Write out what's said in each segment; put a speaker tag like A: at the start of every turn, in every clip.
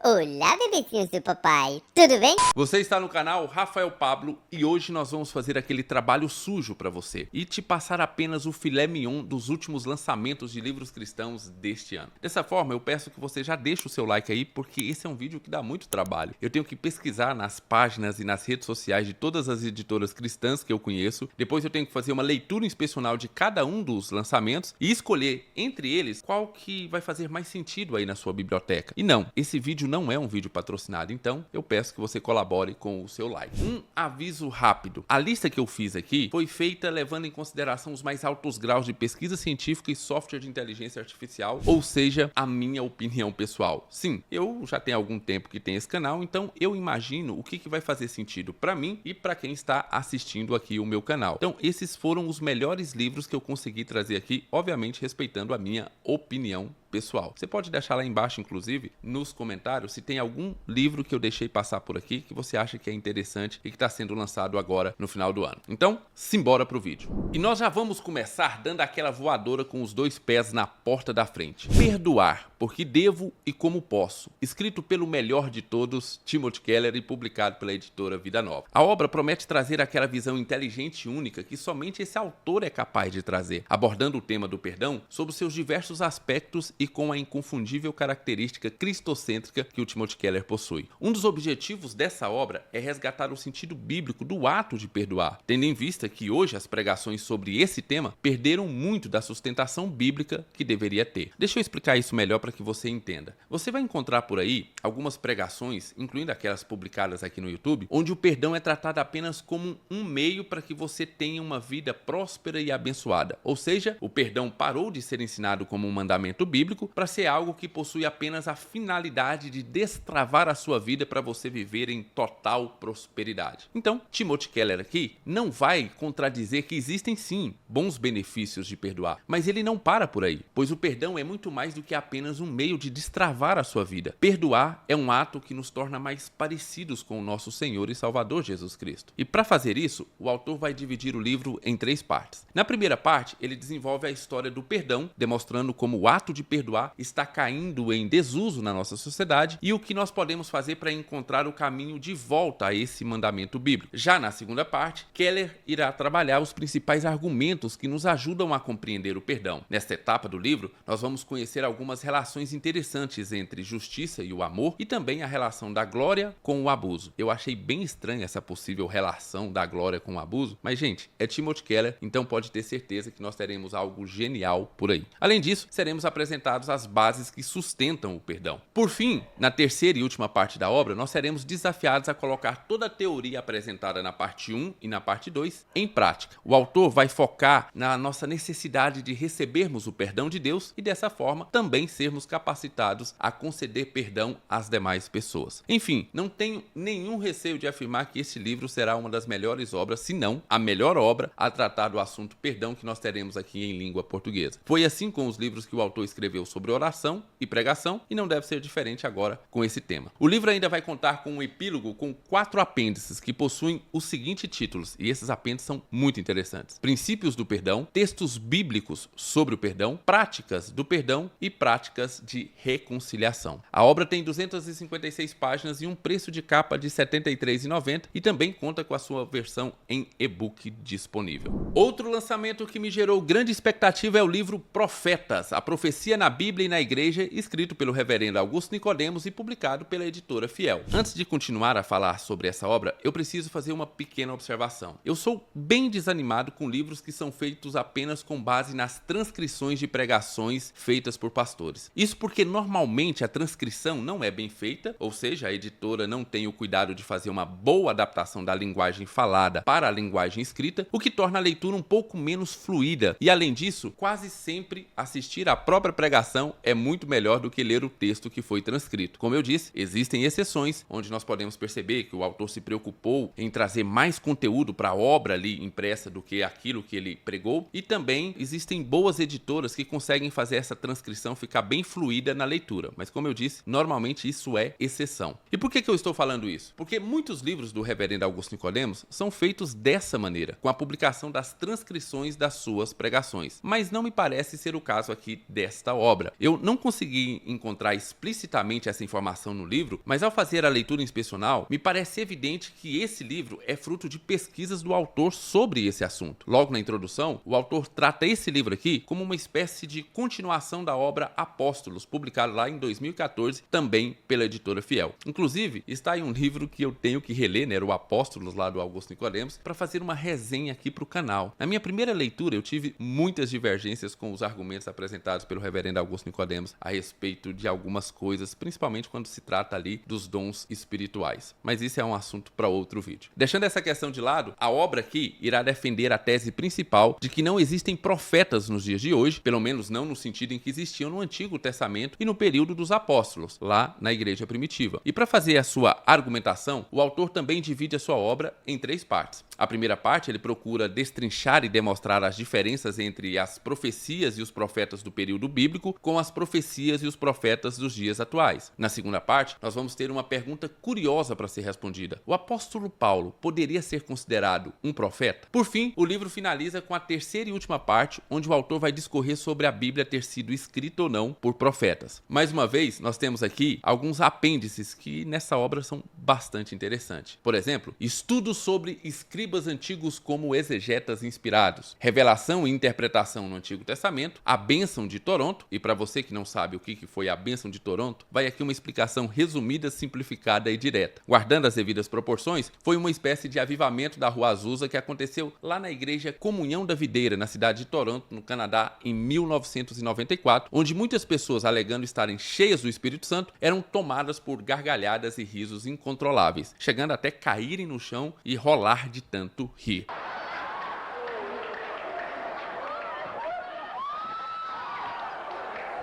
A: Olá, bebecinhos do papai, tudo bem?
B: Você está no canal Rafael Pablo e hoje nós vamos fazer aquele trabalho sujo para você e te passar apenas o filé mignon dos últimos lançamentos de livros cristãos deste ano. Dessa forma, eu peço que você já deixe o seu like aí, porque esse é um vídeo que dá muito trabalho. Eu tenho que pesquisar nas páginas e nas redes sociais de todas as editoras cristãs que eu conheço, depois eu tenho que fazer uma leitura inspecional de cada um dos lançamentos e escolher entre eles qual que vai fazer mais sentido aí na sua biblioteca. E não, esse vídeo não é um vídeo patrocinado, então eu peço que você colabore com o seu like. Um aviso rápido: a lista que eu fiz aqui foi feita levando em consideração os mais altos graus de pesquisa científica e software de inteligência artificial, ou seja, a minha opinião pessoal. Sim, eu já tenho algum tempo que tenho esse canal, então eu imagino o que vai fazer sentido para mim e para quem está assistindo aqui o meu canal. Então esses foram os melhores livros que eu consegui trazer aqui, obviamente respeitando a minha opinião pessoal. Você pode deixar lá embaixo, inclusive, nos comentários, se tem algum livro que eu deixei passar por aqui que você acha que é interessante e que está sendo lançado agora no final do ano. Então, simbora pro vídeo. E nós já vamos começar dando aquela voadora com os dois pés na porta da frente. Perdoar, porque devo e como posso. Escrito pelo melhor de todos, Timothy Keller, e publicado pela editora Vida Nova. A obra promete trazer aquela visão inteligente e única que somente esse autor é capaz de trazer, abordando o tema do perdão sob seus diversos aspectos e com a inconfundível característica cristocêntrica que o Timothy Keller possui. Um dos objetivos dessa obra é resgatar o sentido bíblico do ato de perdoar, tendo em vista que hoje as pregações sobre esse tema perderam muito da sustentação bíblica que deveria ter. Deixa eu explicar isso melhor para que você entenda. Você vai encontrar por aí algumas pregações, incluindo aquelas publicadas aqui no YouTube, onde o perdão é tratado apenas como um meio para que você tenha uma vida próspera e abençoada. Ou seja, o perdão parou de ser ensinado como um mandamento bíblico para ser algo que possui apenas a finalidade de destravar a sua vida para você viver em total prosperidade. Então, Timothy Keller aqui não vai contradizer que existem sim bons benefícios de perdoar, mas ele não para por aí, pois o perdão é muito mais do que apenas um meio de destravar a sua vida. Perdoar é um ato que nos torna mais parecidos com o nosso Senhor e Salvador Jesus Cristo. E para fazer isso, o autor vai dividir o livro em 3 partes. Na primeira parte, ele desenvolve a história do perdão, demonstrando como o ato de perdoar está caindo em desuso na nossa sociedade e o que nós podemos fazer para encontrar o caminho de volta a esse mandamento bíblico. Já na segunda parte, Keller irá trabalhar os principais argumentos que nos ajudam a compreender o perdão. Nesta etapa do livro, nós vamos conhecer algumas relações interessantes entre justiça e o amor e também a relação da glória com o abuso. Eu achei bem estranha essa possível relação da glória com o abuso, mas gente, é Timothy Keller, então pode ter certeza que nós teremos algo genial por aí. Além disso, seremos apresentados as bases que sustentam o perdão. Por fim, na terceira e última parte da obra, nós seremos desafiados a colocar toda a teoria apresentada na parte 1 e na parte 2 em prática. O autor vai focar na nossa necessidade de recebermos o perdão de Deus e dessa forma também sermos capacitados a conceder perdão às demais pessoas. Enfim, não tenho nenhum receio de afirmar que este livro será uma das melhores obras, se não a melhor obra a tratar do assunto perdão que nós teremos aqui em língua portuguesa. Foi assim com os livros que o autor escreveu sobre oração e pregação e não deve ser diferente agora com esse tema. O livro ainda vai contar com um epílogo com 4 apêndices que possuem os seguintes títulos, e esses apêndices são muito interessantes: Princípios do perdão, textos bíblicos sobre o perdão, práticas do perdão e práticas de reconciliação. A obra tem 256 páginas e um preço de capa de R$ 73,90 e também conta com a sua versão em e-book disponível. Outro lançamento que me gerou grande expectativa é o livro Profetas, a profecia na Bíblia e na Igreja, escrito pelo reverendo Augusto Nicodemos e publicado pela editora Fiel. Antes de continuar a falar sobre essa obra, eu preciso fazer uma pequena observação. Eu sou bem desanimado com livros que são feitos apenas com base nas transcrições de pregações feitas por pastores. Isso porque normalmente a transcrição não é bem feita, ou seja, a editora não tem o cuidado de fazer uma boa adaptação da linguagem falada para a linguagem escrita, o que torna a leitura um pouco menos fluida. E além disso, quase sempre assistir à própria pregação é muito melhor do que ler o texto que foi transcrito. Como eu disse, existem exceções onde nós podemos perceber que o autor se preocupou em trazer mais conteúdo para a obra ali impressa do que aquilo que ele pregou, e também existem boas editoras que conseguem fazer essa transcrição ficar bem fluida na leitura, mas como eu disse, normalmente isso é exceção. E por que eu estou falando isso? Porque muitos livros do reverendo Augusto Nicodemos são feitos dessa maneira, com a publicação das transcrições das suas pregações, mas não me parece ser o caso aqui desta obra. obra. Eu não consegui encontrar explicitamente essa informação no livro, mas ao fazer a leitura inspecional, me parece evidente que esse livro é fruto de pesquisas do autor sobre esse assunto. Logo na introdução, o autor trata esse livro aqui como uma espécie de continuação da obra Apóstolos, publicado lá em 2014, também pela editora Fiel. Inclusive, está aí um livro que eu tenho que reler, né, o Apóstolos lá do Augusto Nicodemos, para fazer uma resenha aqui para o canal. Na minha primeira leitura, eu tive muitas divergências com os argumentos apresentados pelo reverendo Augusto Nicodemos a respeito de algumas coisas, principalmente quando se trata ali dos dons espirituais. Mas isso é um assunto para outro vídeo. Deixando essa questão de lado, a obra aqui irá defender a tese principal de que não existem profetas nos dias de hoje, pelo menos não no sentido em que existiam no Antigo Testamento e no período dos apóstolos, lá na igreja primitiva. E para fazer a sua argumentação, o autor também divide a sua obra em 3 partes. A primeira parte, ele procura destrinchar e demonstrar as diferenças entre as profecias e os profetas do período bíblico com as profecias e os profetas dos dias atuais. Na segunda parte, nós vamos ter uma pergunta curiosa para ser respondida. O apóstolo Paulo poderia ser considerado um profeta? Por fim, o livro finaliza com a terceira e última parte, onde o autor vai discorrer sobre a Bíblia ter sido escrita ou não por profetas. Mais uma vez, nós temos aqui alguns apêndices que nessa obra são bastante interessantes. Por exemplo, estudos sobre escribas antigos como exegetas inspirados, revelação e interpretação no Antigo Testamento, a bênção de Toronto, e para você que não sabe o que foi a bênção de Toronto, vai aqui uma explicação resumida, simplificada e direta. Guardando as devidas proporções, foi uma espécie de avivamento da Rua Azusa que aconteceu lá na igreja Comunhão da Videira, na cidade de Toronto, no Canadá, em 1994, onde muitas pessoas, alegando estarem cheias do Espírito Santo, eram tomadas por gargalhadas e risos incontroláveis, chegando até caírem no chão e rolar de tanto rir.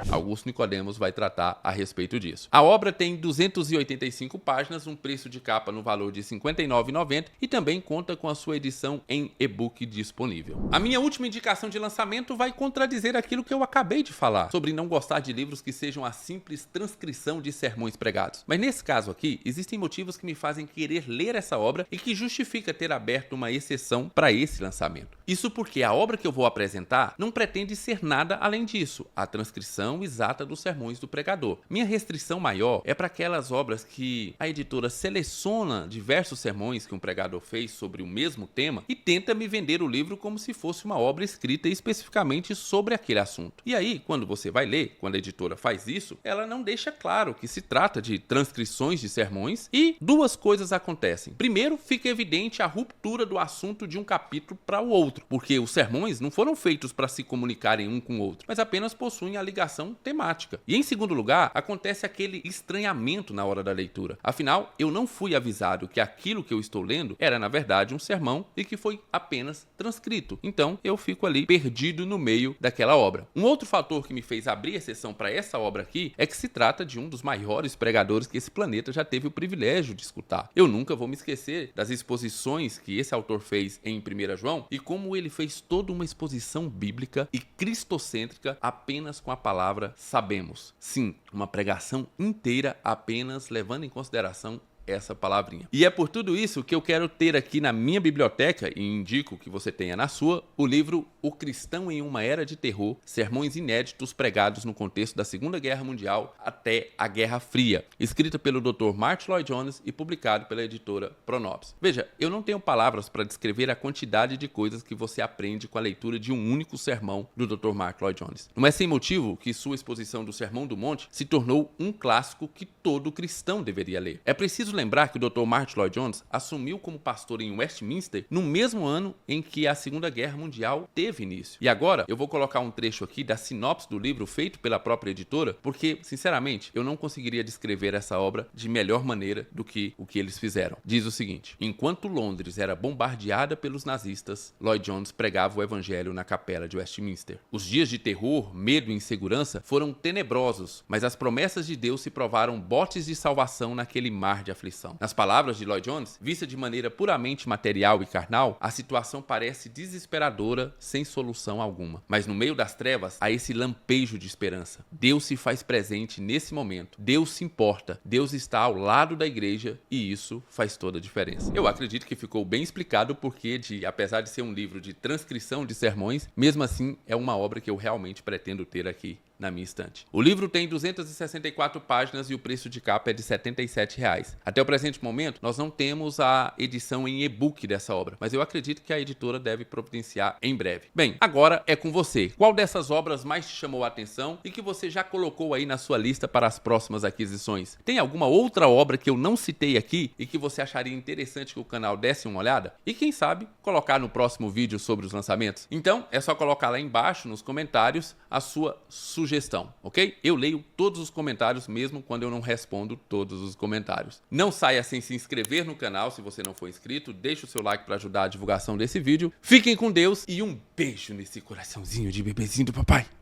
B: Augusto Nicodemos vai tratar a respeito disso. A obra tem 285 páginas, um preço de capa no valor de R$ 59,90 e também conta com a sua edição em e-book disponível. A minha última indicação de lançamento vai contradizer aquilo que eu acabei de falar, sobre não gostar de livros que sejam a simples transcrição de sermões pregados. Mas nesse caso aqui, existem motivos que me fazem querer ler essa obra e que justifica ter aberto uma exceção para esse lançamento. Isso porque a obra que eu vou apresentar não pretende ser nada além disso, a transcrição exata dos sermões do pregador. Minha restrição maior é para aquelas obras que a editora seleciona diversos sermões que um pregador fez sobre o mesmo tema e tenta me vender o livro como se fosse uma obra escrita especificamente sobre aquele assunto. E aí, quando você vai ler, quando a editora faz isso, ela não deixa claro que se trata de transcrições de sermões e 2 coisas acontecem. Primeiro, fica evidente a ruptura do assunto de um capítulo para o outro, porque os sermões não foram feitos para se comunicarem um com o outro, mas apenas possuem a ligação temática. E em segundo lugar, acontece aquele estranhamento na hora da leitura. Afinal, eu não fui avisado que aquilo que eu estou lendo era na verdade um sermão e que foi apenas transcrito. Então, eu fico ali perdido no meio daquela obra. Um outro fator que me fez abrir exceção para essa obra aqui é que se trata de um dos maiores pregadores que esse planeta já teve o privilégio de escutar. Eu nunca vou me esquecer das exposições que esse autor fez em 1 João e como ele fez toda uma exposição bíblica e cristocêntrica apenas com a palavra sabemos. Sim, uma pregação inteira apenas levando em consideração essa palavrinha. E é por tudo isso que eu quero ter aqui na minha biblioteca, e indico que você tenha na sua, o livro O Cristão em uma Era de Terror, sermões inéditos pregados no contexto da Segunda Guerra Mundial até a Guerra Fria, escrita pelo Dr. Martyn Lloyd-Jones e publicado pela editora Pronops. Veja, eu não tenho palavras para descrever a quantidade de coisas que você aprende com a leitura de um único sermão do Dr. Martyn Lloyd-Jones. Não é sem motivo que sua exposição do Sermão do Monte se tornou um clássico que todo cristão deveria ler. É preciso lembrar que o Dr. Martyn Lloyd-Jones assumiu como pastor em Westminster no mesmo ano em que a Segunda Guerra Mundial teve início. E agora eu vou colocar um trecho aqui da sinopse do livro feito pela própria editora, porque, sinceramente, eu não conseguiria descrever essa obra de melhor maneira do que o que eles fizeram. Diz o seguinte: enquanto Londres era bombardeada pelos nazistas, Lloyd-Jones pregava o evangelho na capela de Westminster. Os dias de terror, medo e insegurança foram tenebrosos, mas as promessas de Deus se provaram botes de salvação naquele mar de aflição. Nas palavras de Lloyd-Jones, vista de maneira puramente material e carnal, a situação parece desesperadora, sem solução alguma. Mas no meio das trevas, há esse lampejo de esperança. Deus se faz presente nesse momento. Deus se importa. Deus está ao lado da igreja e isso faz toda a diferença. Eu acredito que ficou bem explicado o porquê apesar de ser um livro de transcrição de sermões, mesmo assim é uma obra que eu realmente pretendo ter aqui na minha estante. O livro tem 264 páginas e o preço de capa é de R$ 77. Até o presente momento, nós não temos a edição em e-book dessa obra, mas eu acredito que a editora deve providenciar em breve. Bem, agora é com você. Qual dessas obras mais te chamou a atenção e que você já colocou aí na sua lista para as próximas aquisições? Tem alguma outra obra que eu não citei aqui e que você acharia interessante que o canal desse uma olhada? E quem sabe, colocar no próximo vídeo sobre os lançamentos? Então, é só colocar lá embaixo nos comentários a sua sugestão, ok? Eu leio todos os comentários, mesmo quando eu não respondo todos os comentários. Não saia sem se inscrever no canal se você não for inscrito, deixa o seu like para ajudar a divulgação desse vídeo. Fiquem com Deus e um beijo nesse coraçãozinho de bebezinho do papai.